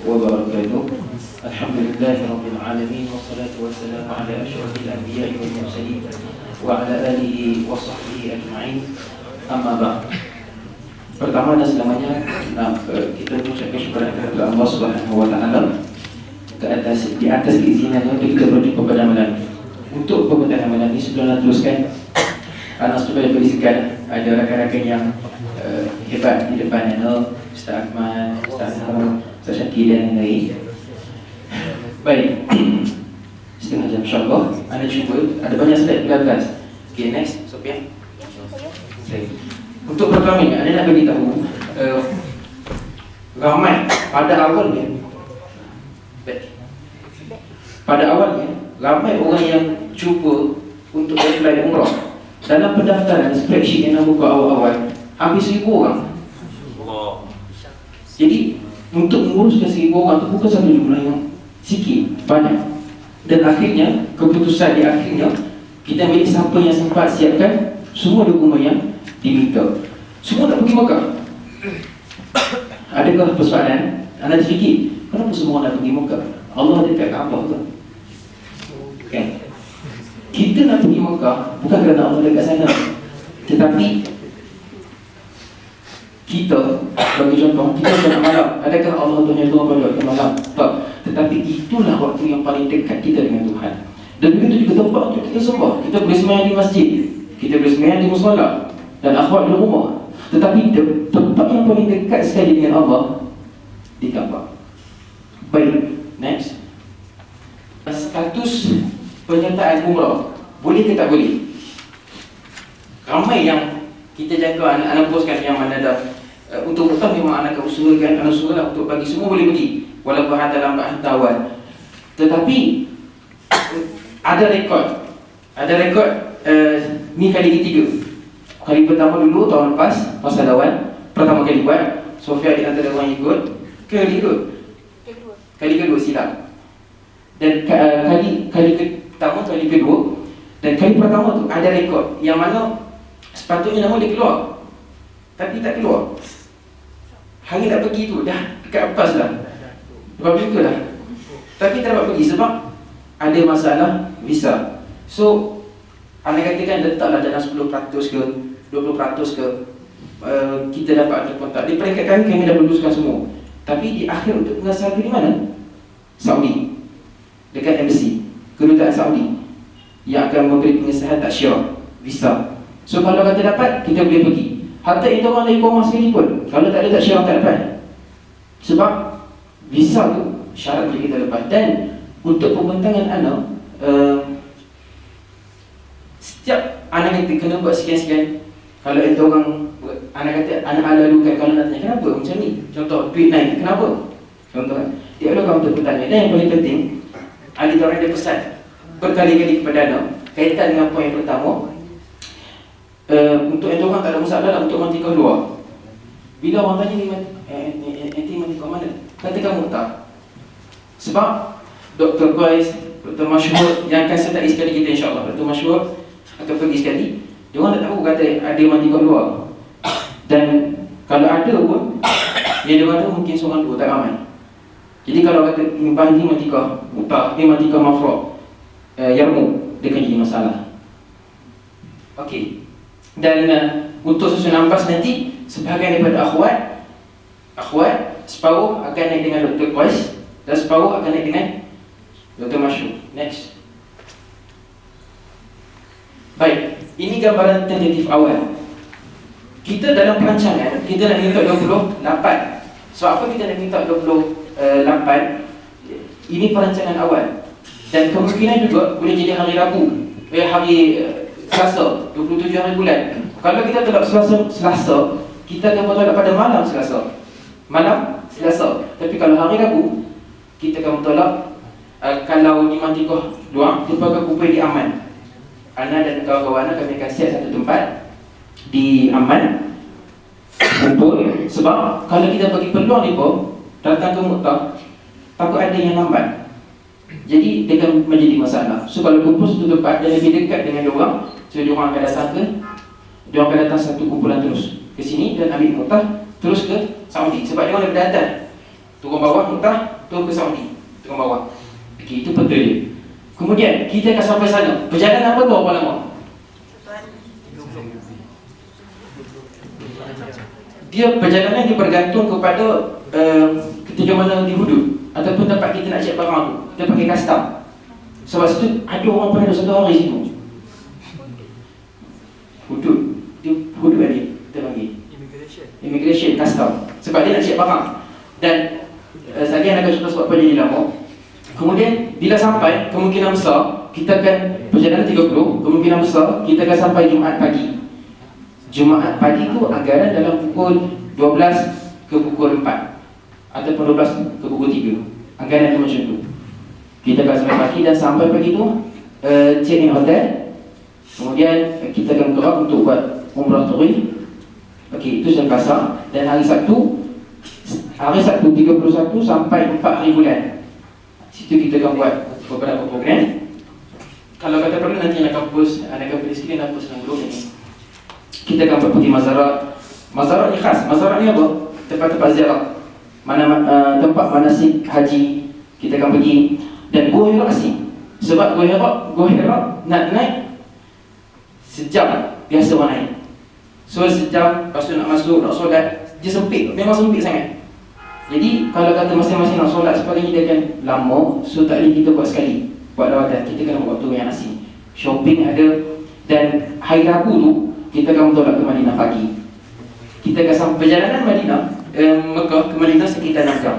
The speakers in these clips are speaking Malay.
wabarakatuh. Alhamdulillahirabbil alamin wassalatu wassalamu ala asyrafil anbiya'i wal mursalin wa ala alihi wa sahbihi ajma'in. Amma ba'd. Pertama dan selamanya kita mengucapkan syukur kepada Allah Subhanahu wa taala di atas keizinannya untuk kita berjumpa pada malam ini. Untuk pembentangan malam ini sebelum teruskan, anak supaya berisikan ada rakan-rakan yang hebat di depan Ustaz Ahmad, Ustaz Ahmad, Ustaz Syakir dan lain-lain. Baik, setengah jam insyaAllah. Anda cuba, ada banyak slide di belakang. Okay, next, Sofian. Untuk pertama ni, anda nak beritahu ramai pada awalnya ramai orang yang cuba untuk apply umrah. Dalam pendaftaran spreadsheet yang nak buka awal-awal hampir 1,000 orang. Jadi untuk menguruskan 1,000 orang tu bukan satu jumlah yang sikit, banyak. Dan akhirnya, keputusan di akhirnya kita milih siapa yang sempat siapkan semua dokumen yang diminta. Semua tak pergi Mekah. Adakah persoalan? Anda terfikir, kenapa semua nak pergi Mekah? Allah dekat Kaabah tu kan? Kita nak pergi Mekah bukan kerana Allah dekat sana, tetapi kita, bagi contoh, kita nak malam. Adakah Allah Tuhan pada waktu malam? Tak. Tetapi itulah waktu yang paling dekat kita dengan Tuhan. Dan begitu juga tempat untuk kita sembah. Kita boleh sembahyang di masjid, kita boleh sembahyang di musala, dan akhwat di rumah. Tetapi tempat yang paling dekat sekali dengan Allah di Kaabah. Baik, next. Status penyertaan umrah, boleh ke tak boleh? Ramai yang kita jangka anak poskan yang mana dah untuk utama memang anak usahakan, anak usahalah untuk bagi semua boleh pergi walaupun hantar lambat hantar awal. Tetapi ada rekod ni kali ketiga. Kali pertama dulu tahun lepas pasal lawan pertama kali buat, Sofia di antara orang ikut. Kali kedua silap. Dan kali pertama, kali kedua dan kali pertama tu ada rekod yang mana sepatutnya nama dia keluar tapi tak keluar. Hari nak pergi tu dah dekat atas dah, lepas juga dah, tapi tak dapat pergi sebab ada masalah visa. So anda katakan letaklah dalam 10% ke 20% ke kita dapat ada kontak. Di peringkat kami dah luluskan semua, tapi di akhir untuk pengesahan di mana? Saudi, dekat embassy kedutaan Saudi yang akan memberi pengesahan taksyiah visa. So kalau kata dapat, kita boleh pergi. Hatta itu orang dari Komah sekalipun, kalau tak ada taksyiah tak dapat. Sebab visa tu syarat untuk kita lepas. Dan untuk pembentangan anak, setiap anak kita kena buat sekian-sekian. Kalau itu orang, anak kata, anak lalukan, kalau nak tanya kenapa macam ni, contoh duit naik, kenapa? Contoh kan, dia akan untuk bertanya. Dan yang paling penting, ahli orang dia pesan berkali-kali kepada anak kaitan dengan poin yang pertama. Untuk yang orang tak ada masalah lah untuk mantikah luar. Bila orang tanya ni mantikah mana, katakan Mu'tah. Sebab Dr. Qais, Dr. Masyhur yang akan sertai sekali kita insyaAllah, Dr. Masyhur akan pergi sekali. Dia orang tak tahu kata ada mantikah luar. Dan kalau ada pun, dia kata mungkin seorang dua tak ramai. Jadi kalau kata ni mantikah Mu'tah, ni mantikah Mafra', Yarmouk, dia akan jadi masalah. Okey. Dan untuk susunan nafas nanti, sebahagian daripada akhwat separuh akan naik dengan Dr. Qais dan separuh akan naik dengan Dr. Masyhur. Next. Baik, ini gambaran tentatif awal. Kita dalam perancangan, kita nak minta 28. Sebab apa kita nak minta 28? Ini perancangan awal. Dan kemungkinan juga boleh jadi hari Rabu, hari Selasa, 27 hari bulan. Kalau kita tolak Selasa, kita akan tolak pada malam Selasa. Tapi kalau hari Rabu, kita akan tolak kalau di mantikah luar, lembaga kumpul di Aman. Ana dan kawan-kawan kami akan siap satu tempat di Aman kumpul. Sebab kalau kita bagi peluang ni pun datang ke Mu'tah, takut ada yang lambat. Jadi dia akan menjadi masalah. So kalau kumpul satu tempat dan lebih dekat dengan diorang, so diorang akan datang satu kumpulan terus ke sini dan ambil Mu'tah terus ke Saudi. Sebab diorang daripada atas Turun bawah Mekah, turun ke Saudi, turun bawah. Okey, itu peta dia. Kemudian kita akan sampai sana. Perjalanan apa tu berapa lama? Dia perjalanan dia bergantung kepada ketika mana di hudud ataupun tempat kita nak cek barang tu. Kita pakai custom. Sebab situ ada orang pernah 1 hari situ. Hudud. Dia hudud tadi kita panggil Immigration custom. Sebab dia nak cek barang. Dan saya nak cerita sebab apa jadi lama. Kemudian bila sampai, kemungkinan besar kita akan perjalanan 30, kemungkinan besar kita akan sampai Jumaat pagi. Jumaat pagi tu anggaran dalam pukul 12 ke pukul 4 ataupun 12 ke pukul 3. Anggaran tu macam tu. Kita akan sampai pagi dan sampai pagi tu check in hotel. Kemudian kita akan gerak untuk buat umrah turi. Okey, itu sudah kasar. Dan hari Sabtu 31 sampai 4 hari bulan. Situ kita akan buat beberapa program. Kalau kata perlu nanti anak kampus di skrin apa senang dulu ni. Kita akan pergi mazarat. Mazarat ni khas. Mazarat ni apa? Tempat-tempat ziarah. Tempat manasik haji kita akan pergi. Dan Gua Hira asing. Sebab Gua Hira nak naik sejam biasa orang naik. So sejam, lepas tu nak masuk, nak solat, dia sempit, memang sempit sangat. Jadi kalau kata masing-masing nak solat sebagainya dia akan lama. So tak boleh kita buat sekali, buat lawatan. Kita kena buat waktu yang asing. Shopping ada. Dan hari Rabu tu kita akan bertolak ke Madinah pagi. Kita akan sampai perjalanan Madinah Mekah ke Madinah sekitar 6 jam.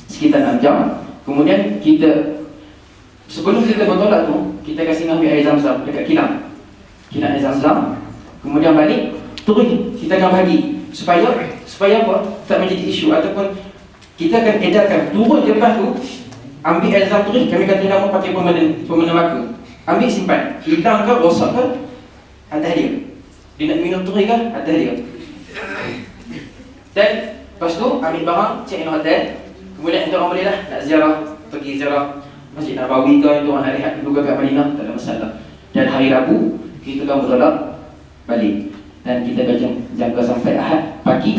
Sekitar 6 jam. Kemudian kita sebelum kita bertolak tu, kita akan singgah ambil air Zam-Zam dekat kilang air Zam-Zam. Kemudian balik, turun kita akan bagi supaya apa? Tak menjadi isu ataupun kita akan edarkan turun lepas tu ambil air Zam turun, kami kata nama pakai pemena maka. Ambil simpan, hilang ke, rosak ke, atas dia. Dia nak minum turun ke, atas dia. Dan lepas tu ambil barang, check in hotel. Kemudian kita orang boleh lah nak ziarah, pergi ziarah Masjid Nabawi ke, itu orang nak lihat dulu kat Madinah, tak ada masalah. Dan hari Rabu kita akan bertolak balik. Dan kita akan jangka sampai Ahad pagi.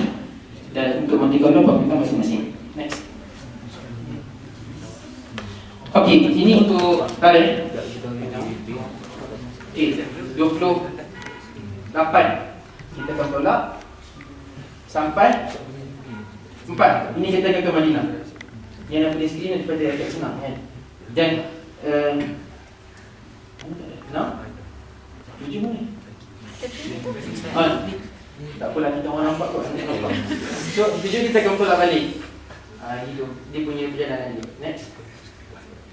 Dan untuk menentukan apa kita masing-masing. Next. Okey, ini untuk tarikh. Okey, 28 kita akan tolak sampai 4. Ini kita akan ke Madinah. Yang nak boleh skrin daripada agak senang kan. Dan nak 7 mana? Tak apalah, kita orang nampak kot. So 7 kita akan tolak balik. Itu dia punya perjalanan dia. Next.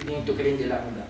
Ini untuk kalender lah mudah.